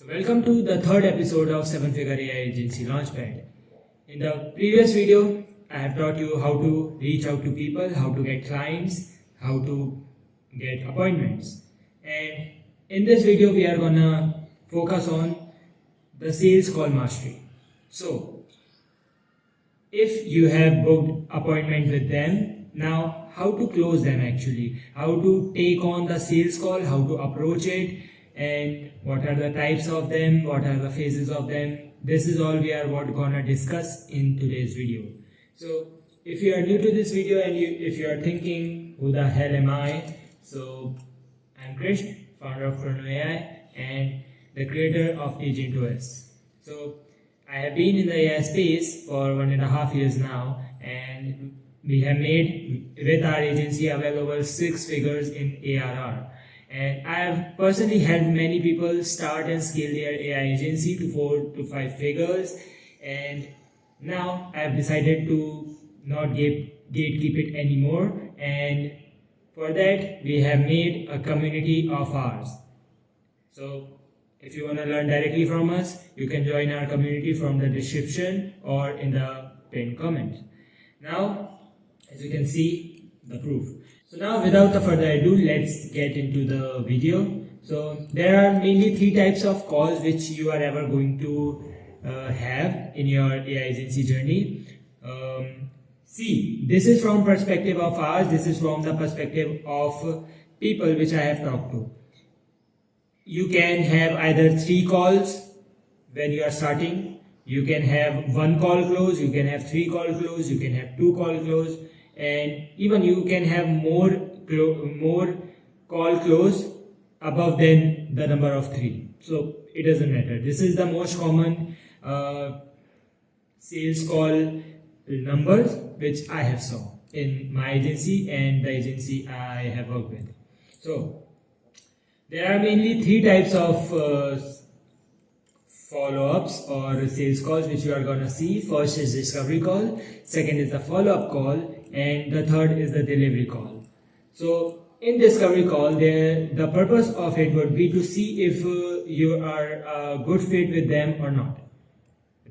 Welcome to the third episode of 7-Figure AI Agency Launchpad. In the previous video, I have taught you how to reach out to people, how to get clients, how to get appointments. And in this video, we are gonna focus on the sales call mastery. So, if you have booked appointment with them, now how to close them actually, how to take on the sales call, how to approach it, and what are the types of them, what are the phases of them. This is all we are gonna discuss in today's video. So if you are new to this video and if you are thinking, who the hell am I? So I'm Krishn, founder of Chrono AI and the creator of AgentOS. So I have been in the AI space for 1.5 years now, and we have made with our agency well over 6 figures in ARR. And I have personally helped many people start and scale their AI agency to 4 to 5 figures. And now I have decided to not gatekeep it anymore. And for that, we have made a community of ours. So if you want to learn directly from us, you can join our community from the description or in the pinned comment. Now, as you can see, the proof. So now without further ado, let's get into the video. So there are mainly 3 types of calls which you are ever going to have in your AI agency journey. See, this is from perspective of ours, this is from the perspective of people which I have talked to. You can have either 3 calls when you are starting, you can have 1 call close, you can have 3 call close, you can have 2 call close, and even you can have more call close above than the number of 3. So it doesn't matter. This is the most common sales call numbers which I have saw in my agency and the agency I have worked with. So there are mainly 3 types of follow-ups or sales calls which you are gonna see. First is discovery call, second is the follow-up call, and the third is the delivery call. So in discovery call, the purpose of it would be to see if you are a good fit with them or not.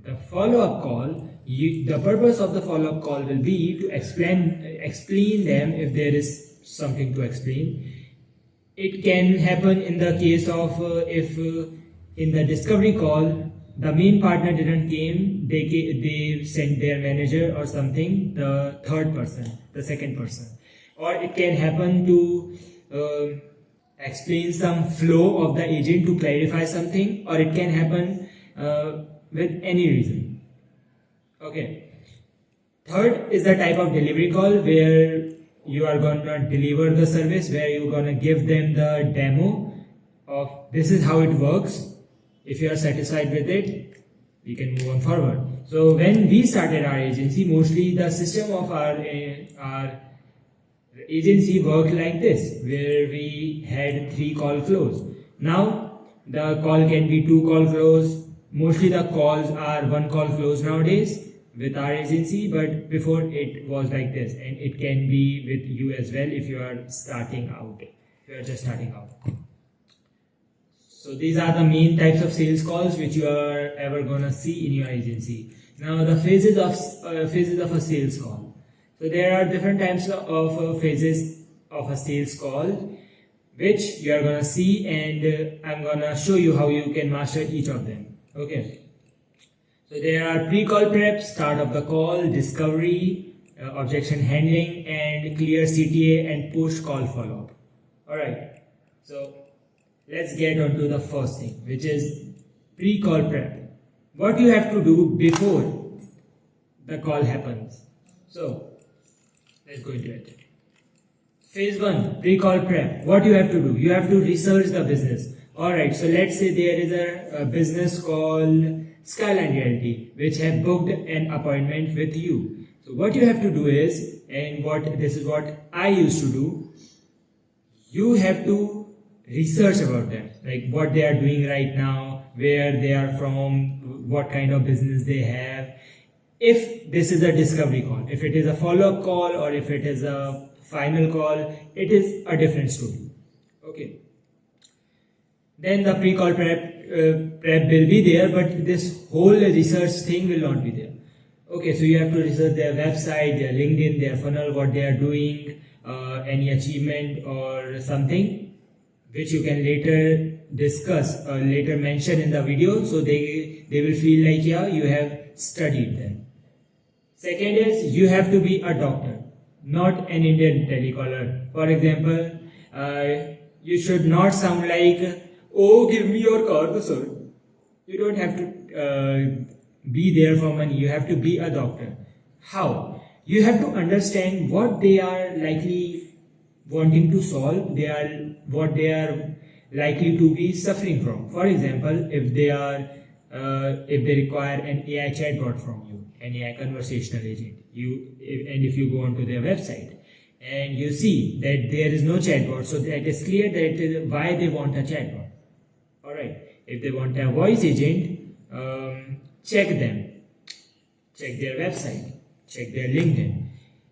The follow-up call, the purpose of the follow-up call will be to explain them if there is something to explain. It can happen in the case of if in the discovery call the main partner didn't came, they sent their manager or something, the third person, the second person. Or it can happen to explain some flow of the agent to clarify something, or it can happen with any reason. Okay. Third is the type of delivery call where you are going to deliver the service, where you're going to give them the demo of this is how it works. If you are satisfied with it, we can move on forward. So when we started our agency, mostly the system of our agency worked like this, where we had 3 call close. Now the call can be 2 call close. Mostly the calls are 1 call close nowadays with our agency, but before it was like this, and it can be with you as well if you are starting out. If you are just starting out. So these are the main types of sales calls which you are ever gonna see in your agency. Now the phases of a sales call. So there are different types of phases of a sales call which you are gonna see, and I'm gonna show you how you can master each of them. Okay. So there are pre-call prep, start of the call, discovery, objection handling, and clear CTA and post-call follow-up. Alright. So let's get on to the first thing, which is pre-call prep. What you have to do before the call happens. So let's go into it. Phase 1, pre-call prep. What you have to do? You have to research the business. Alright, so let's say there is a business called Skyline Realty which have booked an appointment with you. So what you have to do is, and this is what I used to do, you have to research about them, like what they are doing right now, where they are from, what kind of business they have. If this is a discovery call, if it is a follow-up call, or if it is a final call, it is a different story. Okay. Then the pre-call prep prep will be there, but this whole research thing will not be there. Okay, so you have to research their website, their LinkedIn, their funnel, what they are doing, any achievement or something which you can later discuss or later mention in the video, so they will feel like, yeah, you have studied them. Second is, you have to be a doctor, not an Indian telecaller. For example, you should not sound like, oh, give me your card, sir. You don't have to be there for money. You have to be a doctor. How? You have to understand what they are likely wanting to solve, what they are likely to be suffering from. For example, if they require an AI chatbot from you, an AI conversational agent, and if you go onto their website and you see that there is no chatbot, so that is clear that why they want a chatbot. All right. If they want a voice agent, check them, check their website, check their LinkedIn.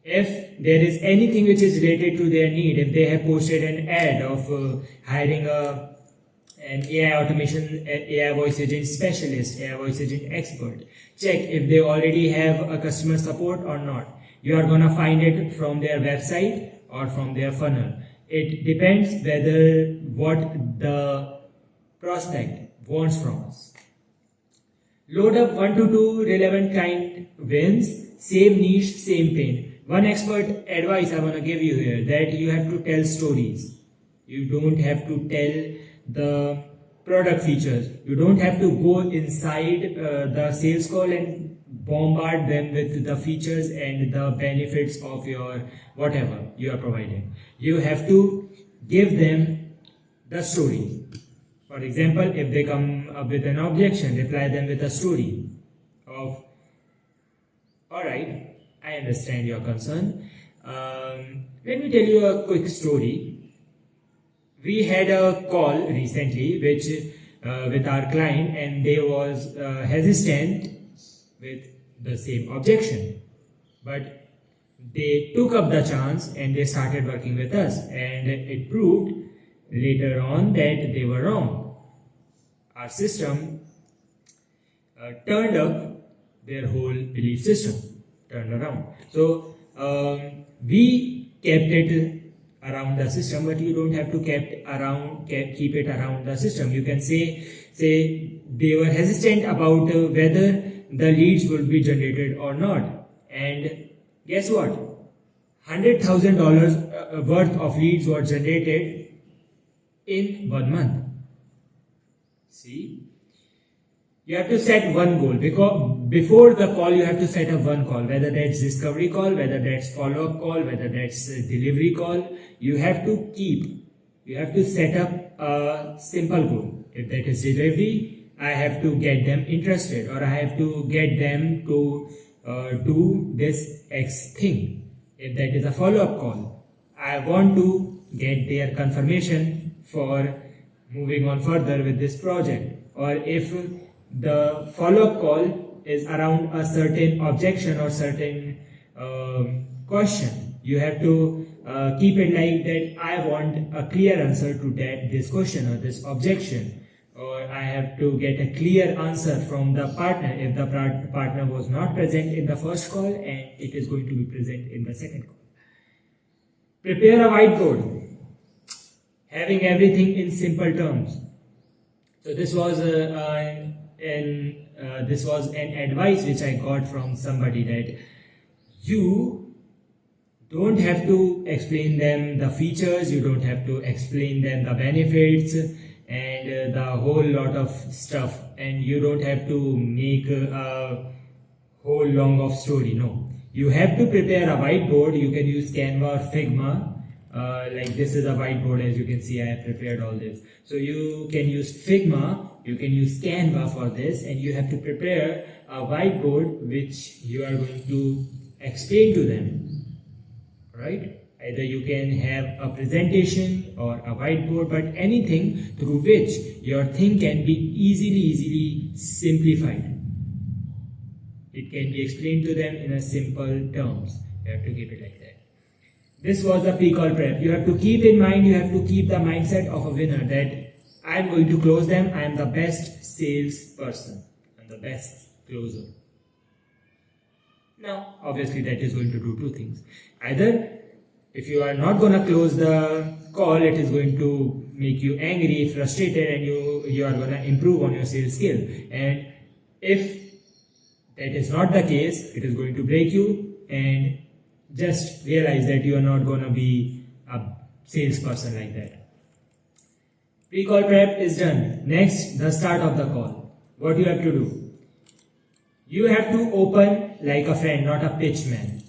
If there is anything which is related to their need, if they have posted an ad of hiring an AI automation, AI voice agent specialist, AI voice agent expert, check if they already have a customer support or not. You are gonna find it from their website or from their funnel. It depends whether what the prospect wants from us. Load up 1 to 2 relevant client wins, same niche, same pain. One expert advice I want to give you here, that you have to tell stories. You don't have to tell the product features. You don't have to go inside the sales call and bombard them with the features and the benefits of your whatever you are providing. You have to give them the story. For example, if they come up with an objection, reply them with a story of, alright, I understand your concern. Let me tell you a quick story. We had a call recently with our client, and they was hesitant with the same objection. But they took up the chance and they started working with us, and it proved later on that they were wrong. Our system turned up their whole belief system, turned around. So we kept it around the system, but you don't have to keep it around the system. You can say they were hesitant about whether the leads would be generated or not, and guess what? $100,000 worth of leads were generated in 1 month. See, you have to set one goal, because before the call you have to set up one call, whether that's discovery call, whether that's follow-up call, whether that's delivery call. You have to set up a simple goal. If that is delivery, I have to get them interested, or I have to get them to do this X thing. If that is a follow-up call, I want to get their confirmation for moving on further with this project. Or if the follow-up call is around a certain objection or certain question, you have to keep it like that. I want a clear answer to this question or this objection, or I have to get a clear answer from the partner if the partner was not present in the first call and it is going to be present in the second call. Prepare a whiteboard, having everything in simple terms. So this was an advice which I got from somebody, that you don't have to explain them the features, you don't have to explain them the benefits and the whole lot of stuff, and you don't have to make a whole long of story. No, you have to prepare a whiteboard. You can use Canva or Figma. Like this is a whiteboard, as you can see I have prepared all this. So you can use Figma, you can use Canva for this, and you have to prepare a whiteboard which you are going to explain to them, right? Either you can have a presentation or a whiteboard, but anything through which your thing can be easily simplified. It can be explained to them in a simple terms. You have to keep it like that. This was the pre-call prep. You have to keep in mind, you have to keep the mindset of a winner, that I am going to close them. I am the best salesperson. I'm the best closer. Now, obviously, that is going to do two things. Either, if you are not going to close the call, it is going to make you angry, frustrated, and you are going to improve on your sales skill. And if that is not the case, it is going to break you, and just realize that you are not going to be a salesperson like that. Pre-call prep is done. Next, the start of the call. What you have to do? You have to open like a friend, not a pitch man.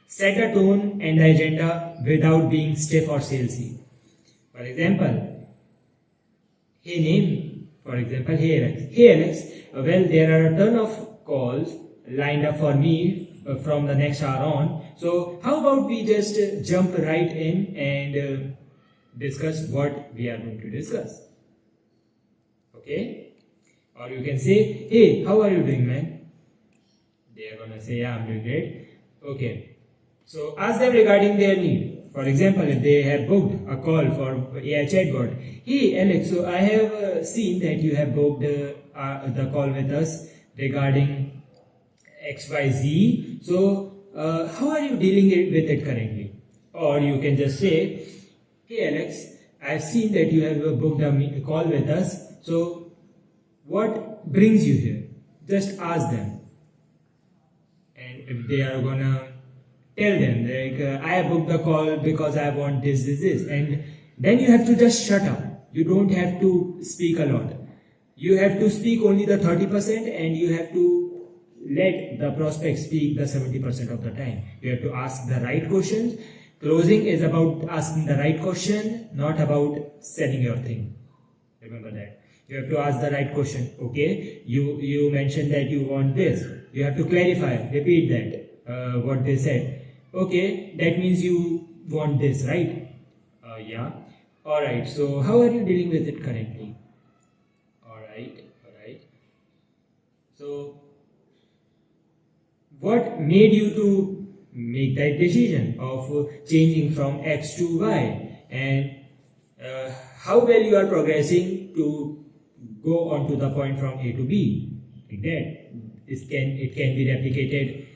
Set a tone and the agenda without being stiff or salesy. For example, hey name. For example, hey Alex. Hey Alex, well, there are a ton of calls lined up for me from the next hour on. So how about we just jump right in and discuss what we are going to discuss. Okay? Or you can say, hey, how are you doing, man? They are gonna say, yeah, I'm doing great. Okay. So ask them regarding their need. For example, if they have booked a call for AI chatbot, hey Alex, so I have seen that you have booked the call with us regarding XYZ. So how are you dealing with it currently? Or you can just say, hey Alex, I've seen that you have booked a call with us. So what brings you here? Just ask them. And if they are gonna tell them like I have booked the call because I want this, and then you have to just shut up. You don't have to speak a lot. You have to speak only the 30% and you have to let the prospect speak the 70% of the time. You have to ask the right questions. Closing is about asking the right question, not about selling your thing. Remember that. You have to ask the right question. Okay, you mentioned that you want this. You have to clarify, repeat that, what they said. Okay, that means you want this, right? Yeah. Alright, so how are you dealing with it currently? Alright. So, what made you to make that decision of changing from X to Y? And how well you are progressing to go on to the point from A to B? Like that. It can be replicated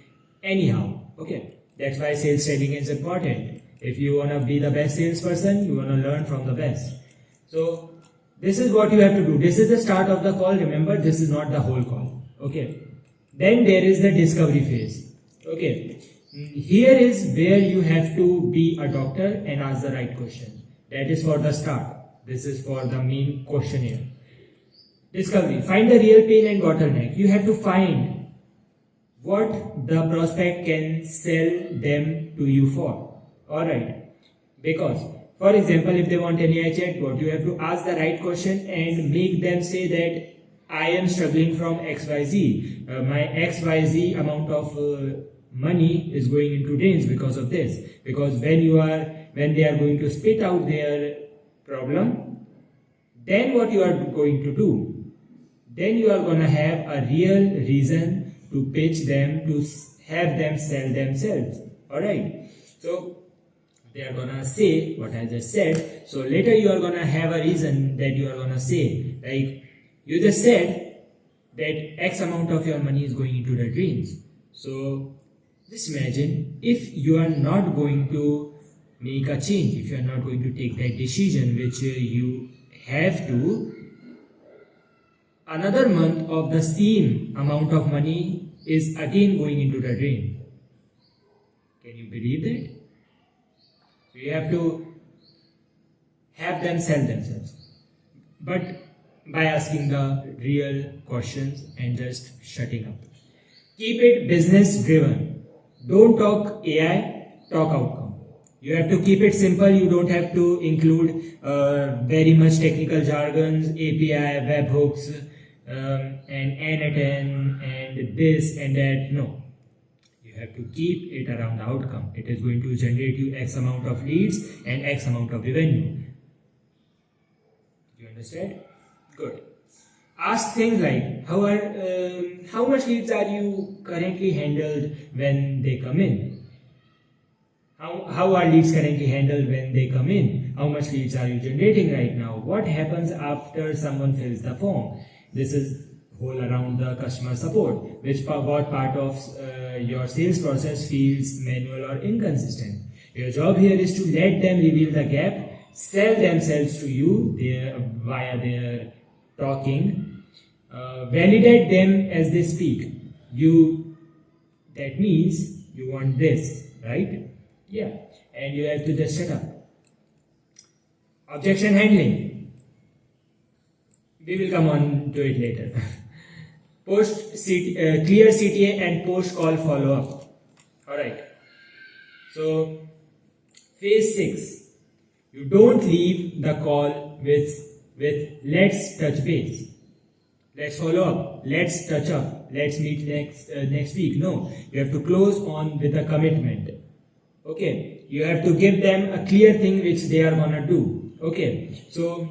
anyhow. Okay. That's why sales training is important. If you want to be the best salesperson, you want to learn from the best. So this is what you have to do. This is the start of the call. Remember, this is not the whole call. Okay. Then there is the discovery phase. Okay. Here is where you have to be a doctor and ask the right question. That is for the start. This is for the main questionnaire. Discovery. Find the real pain and bottleneck. You have to find what the prospect can sell them to you for. Alright. Because, for example, if they want an AI chatbot, you have to ask the right question and make them say that I am struggling from XYZ. My XYZ amount of money is going into drains because of this. Because when they are going to spit out their problem, then what you are going to do? Then you are going to have a real reason to pitch them, to have them sell themselves. Alright. So they are going to say what I just said. So later you are going to have a reason that you are going to say. Like you just said that X amount of your money is going into the drains. So just imagine if you are not going to make a change, if you are not going to take that decision which you have to, another month of the same amount of money is again going into the drain. Can you believe that? So you have to have them sell themselves. But by asking the real questions and just shutting up. Keep it business driven. Don't talk AI, talk outcome. You have to keep it simple. You don't have to include very much technical jargons, API, webhooks, and N and this and that. No, you have to keep it around the outcome. It is going to generate you X amount of leads and X amount of revenue. Do you understand? Good. Ask things like how much leads are you currently handled when they come in? How are leads currently handled when they come in? how much leads are you generating right now, what happens after someone fills the form. This is whole around the customer support, what part of your sales process feels manual or inconsistent. Your job here is to let them reveal the gap, sell themselves to you via their talking, validate them as they speak. That means you want this, right? Yeah, and you have to just set up. Objection handling. We will come on to it later. Clear CTA and post call follow up. Alright. So, phase 6. You don't leave the call with let's touch base, let's follow up, let's touch up, let's meet next week. No, you have to close on with a commitment. Okay, you have to give them a clear thing which they are gonna do. Okay, so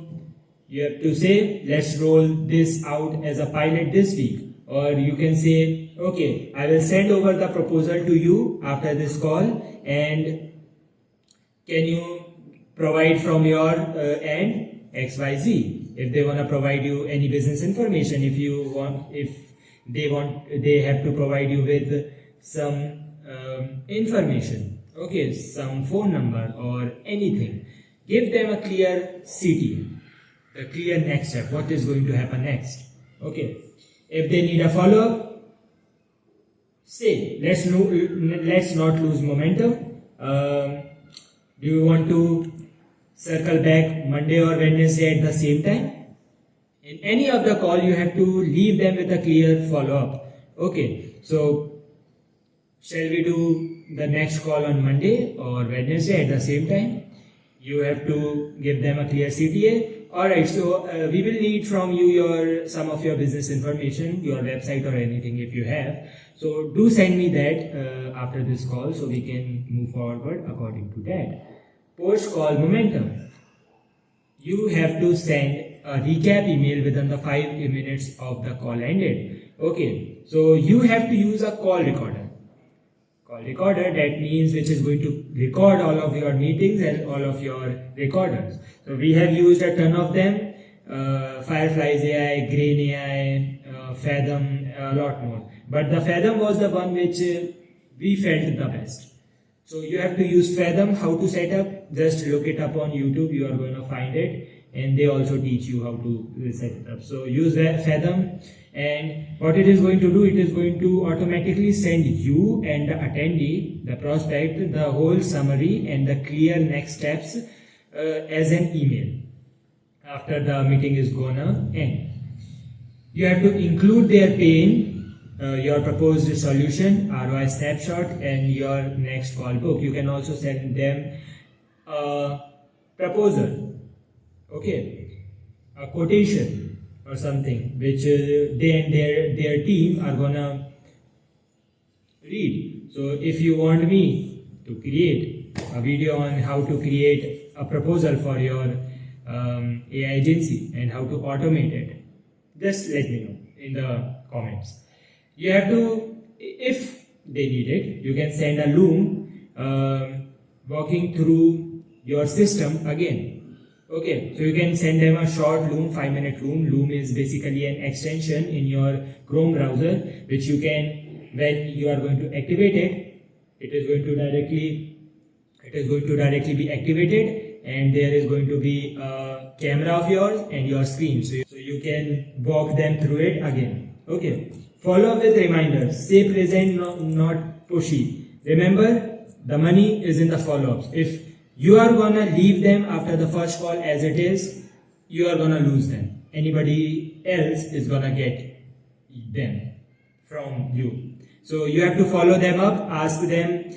you have to say, let's roll this out as a pilot this week. Or you can say, okay, I will send over the proposal to you after this call, and can you provide from your end XYZ? If they want to provide you any business information, if they have to provide you with some information, okay, some phone number or anything, give them a clear CTA, the clear next step, what is going to happen next. Okay, if they need a follow-up, say, let's not lose momentum. Do you want to circle back Monday or Wednesday at the same time? In any of the call, you have to leave them with a clear follow-up. Okay, so shall we do the next call on Monday or Wednesday at the same time? You have to give them a clear CTA. Alright, so we will need from you some of your business information, your website or anything if you have. So do send me that after this call so we can move forward according to that. Post call momentum. You have to send a recap email within the 5 minutes of the call ended. Okay, so you have to use a call recorder. Call recorder, that means which is going to record all of your meetings and all of your recorders. So we have used a ton of them, Fireflies AI, Grain AI, Fathom, a lot more. But the Fathom was the one which we felt the best. So you have to use Fathom. How to set up? Just look it up on YouTube, you are going to find it. And they also teach you how to set it up. So use Fathom, and what it is going to do, it is going to automatically send you and the attendee, the prospect, the whole summary and the clear next steps as an email after the meeting is gonna end. You have to include their pain, your proposed solution, ROI snapshot, and your next call book. You can also send them a proposal. Okay, a quotation or something which they and their team are gonna read. So if you want me to create a video on how to create a proposal for your AI agency and how to automate it, just let me know in the comments. You have to, if they need it, you can send a Loom walking through your system again. Okay, so you can send them a short Loom, 5-minute Loom. Loom is basically an extension in your Chrome browser, which you can, when you are going to activate it, it is going to directly be activated, and there is going to be a camera of yours and your screen, so you can walk them through it again. Okay, follow up with reminders. Say present, not pushy. Remember, the money is in the follow-ups. If you are gonna leave them after the first call as it is, you are gonna lose them. Anybody else is gonna get them from you. So you have to follow them up, ask them,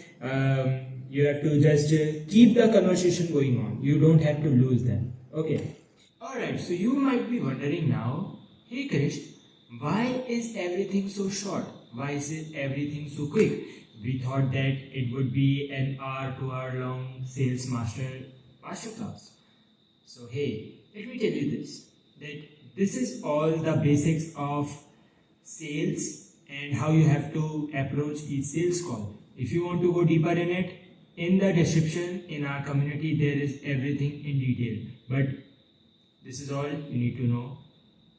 you have to just keep the conversation going on. You don't have to lose them. Okay. Alright, so you might be wondering now, hey Krishn, why is everything so short? Why is everything so quick? We thought that it would be an hour, 2 hour long sales masterclass. So hey, let me tell you this, that this is all the basics of sales and how you have to approach each sales call. If you want to go deeper in it, in the description in our community there is everything in detail, but this is all you need to know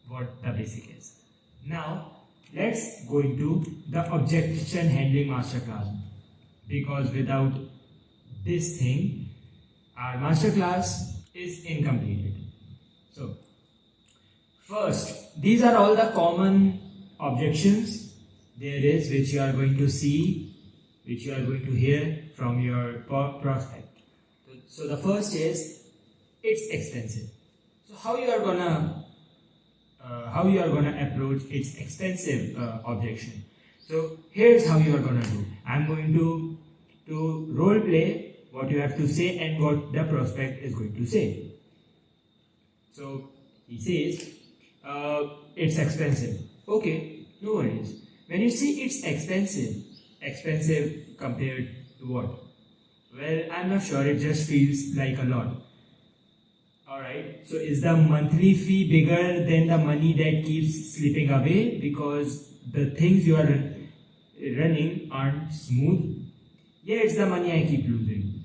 what the basic is. Now let's go into the objection handling masterclass, because without this thing our masterclass is incomplete. So first, these are all the common objections there is, which you are going to see, which you are going to hear from your prospect. So the first is, it's expensive. So how you are gonna approach its expensive objection? So here's how you are gonna do. I'm going to role play what you have to say and what the prospect is going to say. So he says, it's expensive. Okay, no worries. When you see it's expensive compared to what? Well, I'm not sure, it just feels like a lot. Alright, so is the monthly fee bigger than the money that keeps slipping away because the things you are running aren't smooth? Yeah, it's the money I keep losing.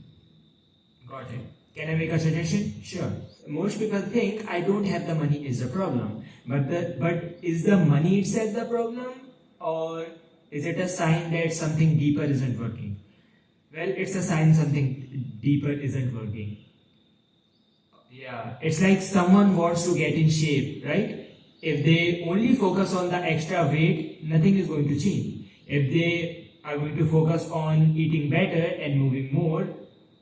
Got it. Can I make a suggestion? Sure. Most people think I don't have the money is the problem. But is the money itself the problem? Or is it a sign that something deeper isn't working? Well, it's a sign something deeper isn't working. Yeah, it's like someone wants to get in shape, right? If they only focus on the extra weight, nothing is going to change. If they are going to focus on eating better and moving more,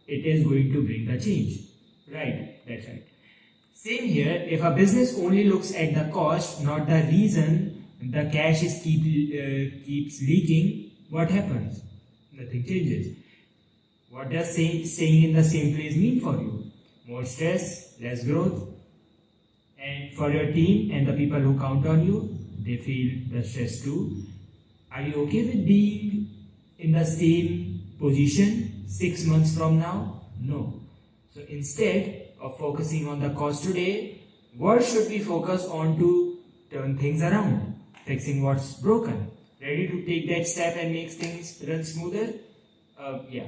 it is going to bring the change. Right, that's right. Same here, if a business only looks at the cost, not the reason the cash is keeps leaking, what happens? Nothing changes. What does staying in the same place mean for you? More stress, less growth. And for your team and the people who count on you, they feel the stress too. Are you okay with being in the same position 6 months from now? No. So instead of focusing on the cost today, what should we focus on to turn things around? Fixing what's broken. Ready to take that step and make things run smoother? Yeah.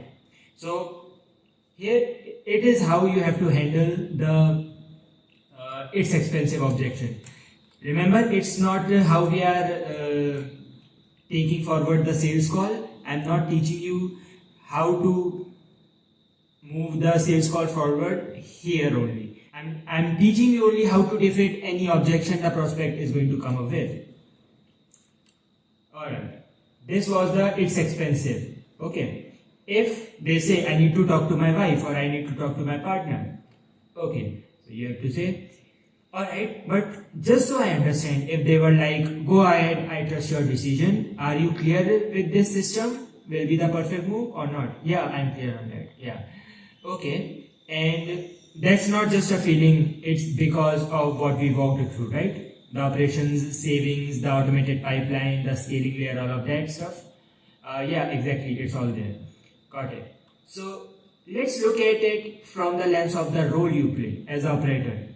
So here it is how you have to handle the it's expensive objection. Remember, it's not how we are taking forward the sales call. I'm not teaching you how to move the sales call forward here only. I'm teaching you only how to defeat any objection the prospect is going to come up with. Alright, this was the it's expensive. Okay, if they say I need to talk to my wife or I need to talk to my partner, okay, so you have to say, alright, but just so I understand, if they were like, go ahead, I trust your decision, are you clear with this system? Will be the perfect move or not? Yeah, I'm clear on that. Yeah. Okay, and that's not just a feeling, it's because of what we walked through, right? The operations, savings, the automated pipeline, the scaling layer, all of that stuff. Yeah, exactly, it's all there. Got it. So let's look at it from the lens of the role you play as an operator.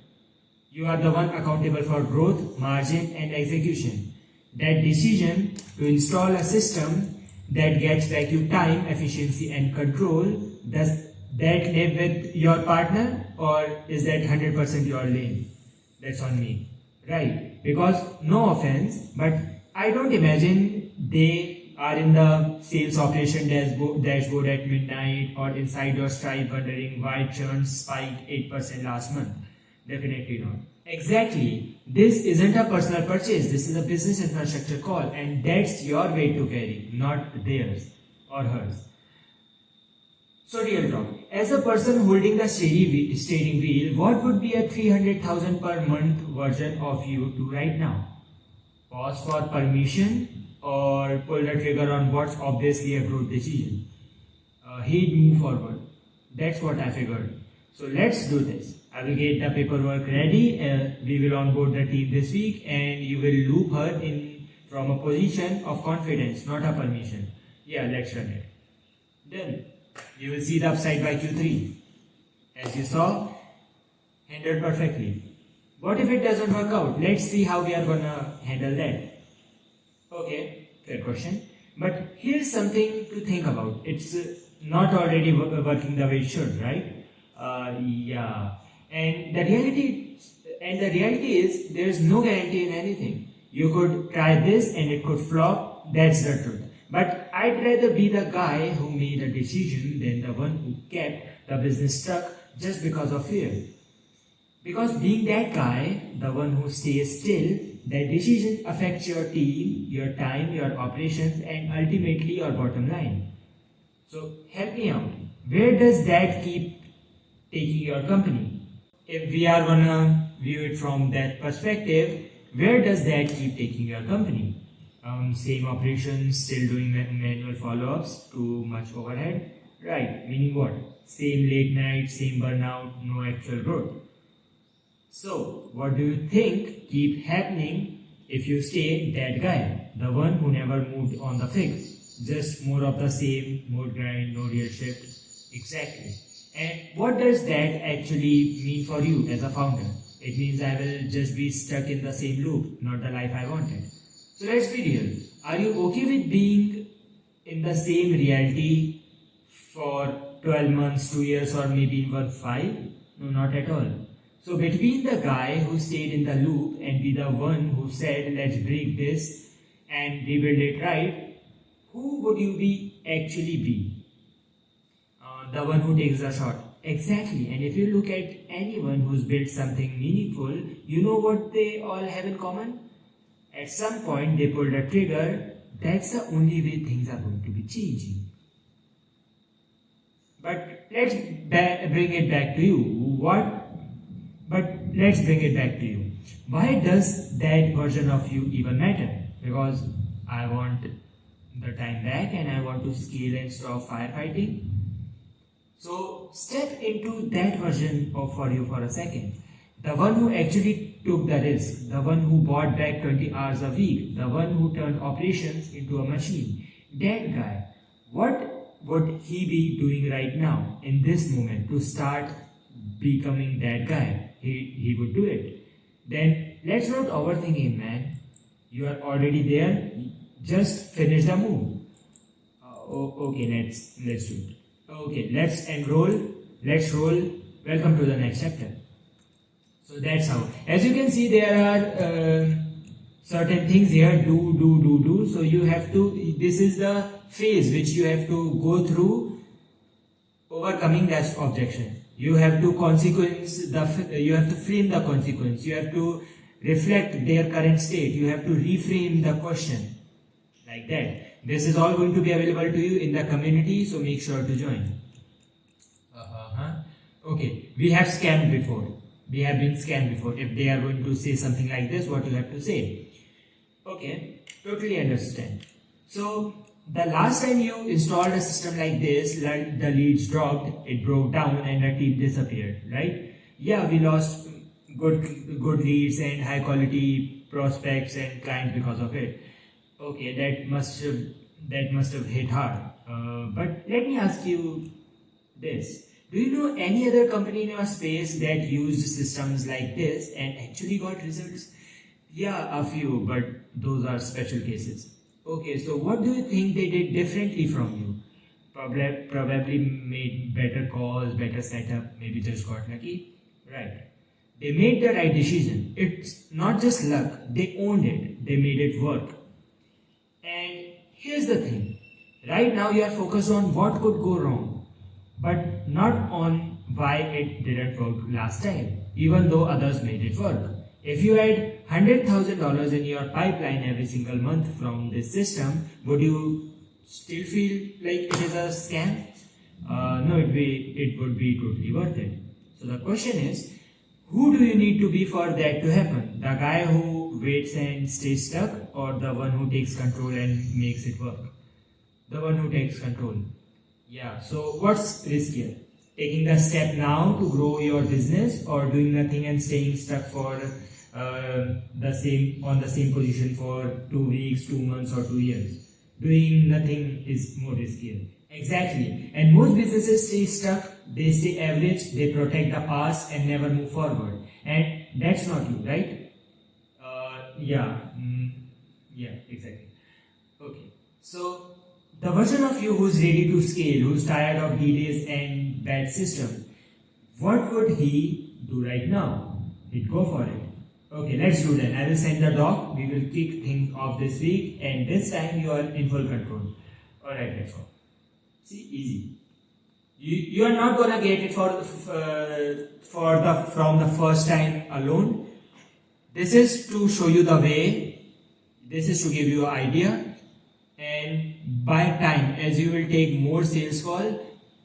You are the one accountable for growth, margin and execution. That decision to install a system that gets back you time, efficiency and control, does that live with your partner or is that 100% your lane? That's on me, right? Because no offense, but I don't imagine they are in the sales operation dashboard at midnight or inside your Stripe wondering why churn spiked 8% last month. Definitely not. Exactly. This isn't a personal purchase. This is a business infrastructure call and that's your weight to carry, not theirs or hers. So real talk. As a person holding the steering wheel, what would be a 300,000 per month version of you do right now? Pause for permission or pull the trigger on what's obviously a growth decision? He'd move forward. That's what I figured. So let's do this. I will get the paperwork ready. We will onboard the team this week and you will loop her in from a position of confidence, not a permission. Yeah, let's run it. Done. You will see the upside by Q3. As you saw, handled perfectly. What if it doesn't work out? Let's see how we are gonna handle that. Okay, fair question. But here's something to think about. It's not already working the way it should, right? Yeah. And the reality is there is no guarantee in anything. You could try this and it could flop. That's the truth. But I'd rather be the guy who made a decision than the one who kept the business stuck just because of fear. Because being that guy, the one who stays still, that decision affects your team, your time, your operations, and ultimately your bottom line. So help me out. Where does that keep taking your company? If we are gonna view it from that perspective, where does that keep taking your company? Same operations, still doing manual follow-ups, too much overhead? Right, meaning what? Same late night, same burnout, no actual growth. So, what do you think keep happening if you stay that guy, the one who never moved on the fix? Just more of the same, more grind, no real shift. Exactly. And what does that actually mean for you as a founder? It means I will just be stuck in the same loop, not the life I wanted. So let's be real. Are you okay with being in the same reality for 12 months, 2 years, or maybe even 5? No, not at all. So between the guy who stayed in the loop and be the one who said, let's break this and rebuild it right, who would you actually be? The one who takes the shot. Exactly. And if you look at anyone who's built something meaningful, you know what they all have in common? At some point they pulled a trigger. That's the only way things are going to be changing. But let's bring it back to you. Let's bring it back to you. Why does that version of you even matter? Because I want the time back and I want to scale and stop firefighting. So step into that version for you for a second. The one who actually took the risk, the one who bought back 20 hours a week, the one who turned operations into a machine. That guy, what would he be doing right now in this moment to start becoming that guy? He would do it. Then let's not overthink him, man. You are already there. Just finish the move. Okay, let's do it. Okay, let's enroll. Let's roll. Welcome to the next chapter. So that's how. As you can see, there are certain things here. Do. So you have to. This is the phase which you have to go through, overcoming that objection. You have to you have to frame the consequence. You have to reflect their current state. You have to reframe the question like that. This is all going to be available to you in the community, so make sure to join. Okay, we have scammed before. We have been scammed before. If they are going to say something like this, what you have to say? Okay, totally understand. So the last time you installed a system like this, the leads dropped, it broke down, and the team disappeared, right? Yeah, we lost good leads and high quality prospects and clients because of it. Okay, that must have hit hard. But let me ask you this. Do you know any other company in your space that used systems like this and actually got results? Yeah, a few, but those are special cases. Okay, so what do you think they did differently from you? Probably made better calls, better setup, maybe just got lucky. Right. They made the right decision. It's not just luck, they owned it, they made it work. And here's the thing. Right now you are focused on what could go wrong, but not on why it didn't work last time, even though others made it work. If you had $100,000 in your pipeline every single month from this system, would you still feel like it is a scam? No, it would be totally worth it. So the question is, who do you need to be for that to happen? The guy who waits and stays stuck, or the one who takes control and makes it work? The one who takes control. Yeah, so what's riskier? Taking the step now to grow your business, or doing nothing and staying stuck for on the same position for 2 weeks, 2 months, or 2 years? Doing nothing is more riskier. Exactly. And most businesses stay stuck, they stay average, they protect the past and never move forward. And that's not you, right? Yeah, exactly. Okay. So the version of you who's ready to scale, who's tired of delays and bad system, what would he do right now? He'd go for it. Okay, let's do that. I will send the doc. We will kick things off this week, and this time you are in full control. Alright, let's go. See, easy. You are not gonna get it from the first time alone. This is to show you the way. This is to give you an idea. And by time, as you will take more sales call,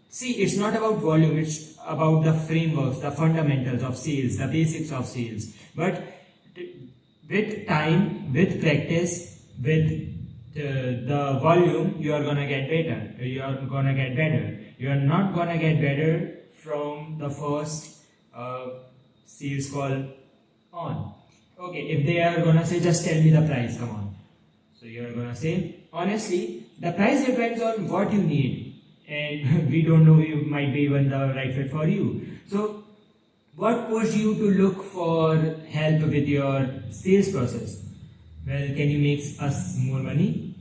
see, it's not about volume, it's about the frameworks, the fundamentals of sales, the basics of sales. But with time, with practice, with the volume, you are gonna get better. You are gonna get better. You are not gonna get better from the first sales call on. Okay, if they are gonna say, just tell me the price, come on. So you are gonna say, honestly, the price depends on what you need, and we don't know, you might be even the right fit for you. So what pushed you to look for help with your sales process? Well, can you make us more money?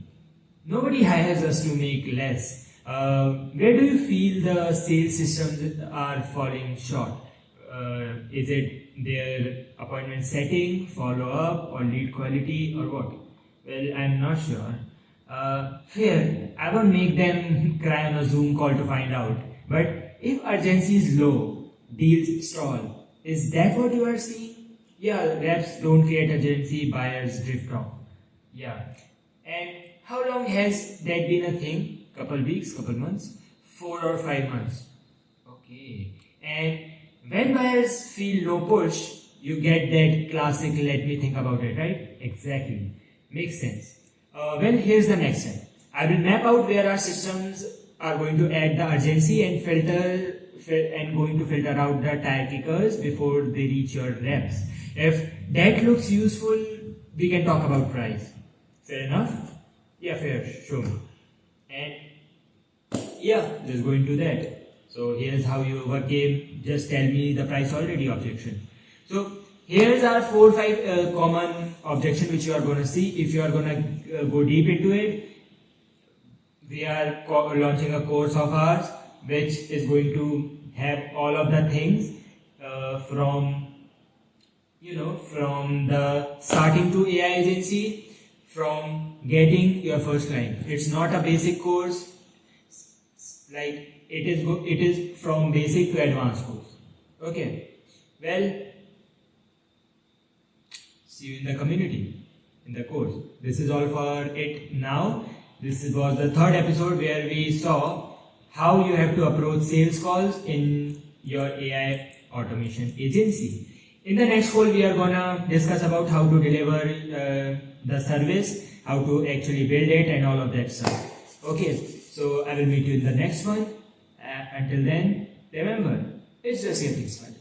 Nobody hires us to make less. Where do you feel the sales systems are falling short? Is it their appointment setting, follow-up, or lead quality, or what? Well, I'm not sure. Fair, I won't make them cry on a Zoom call to find out. But if urgency is low, deals stall, is that what you are seeing? Yeah, reps don't create urgency, buyers drift off. Yeah. And how long has that been a thing? Couple weeks, couple months? 4 or 5 months. Okay. And when buyers feel no push, you get that classic let me think about it, right? Exactly. Makes sense. Well, here's the next step. I will map out where our systems are going to add the urgency and going to filter out the tire kickers before they reach your reps. If that looks useful, we can talk about price. Fair enough? Yeah, fair. Sure. And yeah, just go into that. So here's how you overcame just tell me the price already objection. So here's our 4 or 5 common objection which you are going to see. If you are going to go deep into it, we are launching a course of ours which is going to have all of the things from the starting to AI agency, from getting your first client. It's not a basic course, like it is from basic to advanced course. Okay, well, see you in the community, in the course. This is all for it now. This was the 3rd episode where we saw how you have to approach sales calls in your AI automation agency. In the next call, we are gonna discuss about how to deliver the service, how to actually build it, and all of that stuff. Okay, so I will meet you in the next one. Until then, remember, it's just getting started.